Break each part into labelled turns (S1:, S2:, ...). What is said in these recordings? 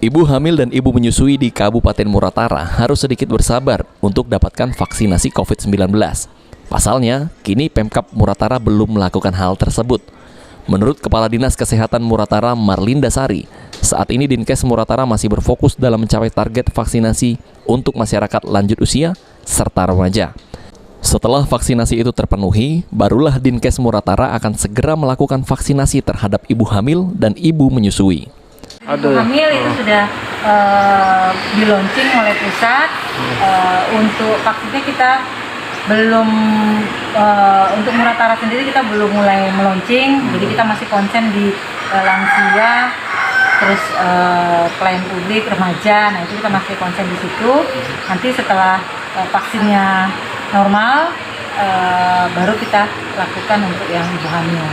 S1: Ibu hamil dan ibu menyusui di Kabupaten Muratara harus sedikit bersabar untuk dapatkan vaksinasi COVID-19. Pasalnya, kini Pemkab Muratara belum melakukan hal tersebut. Menurut Kepala Dinas Kesehatan Muratara Marlinda Sari, saat ini Dinkes Muratara masih berfokus dalam mencapai target vaksinasi untuk masyarakat lanjut usia serta remaja. Setelah vaksinasi itu terpenuhi, barulah Dinkes Muratara akan segera melakukan vaksinasi terhadap ibu hamil dan ibu menyusui.
S2: Ibu hamil itu sudah di-launching oleh pusat. Untuk vaksinnya kita belum, untuk Muratara sendiri kita belum mulai meluncing, jadi kita masih konsen di lansia, terus pelayan publik, remaja. Nah, itu kita masih konsen di situ. Nanti setelah vaksinnya normal, baru kita lakukan untuk yang ibu hamil.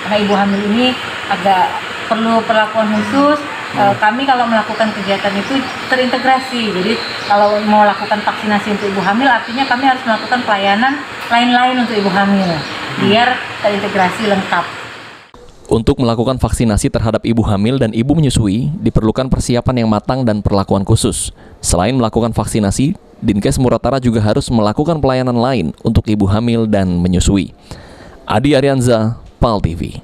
S2: Karena ibu hamil ini agak perlu perlakuan khusus. Kami kalau melakukan kegiatan itu terintegrasi. Jadi kalau mau lakukan vaksinasi untuk ibu hamil, artinya kami harus melakukan pelayanan lain-lain untuk ibu hamil, biar terintegrasi lengkap.
S1: Untuk melakukan vaksinasi terhadap ibu hamil dan ibu menyusui, diperlukan persiapan yang matang dan perlakuan khusus. Selain melakukan vaksinasi, Dinkes Muratara juga harus melakukan pelayanan lain untuk ibu hamil dan menyusui. Adi Arianza, PAL TV.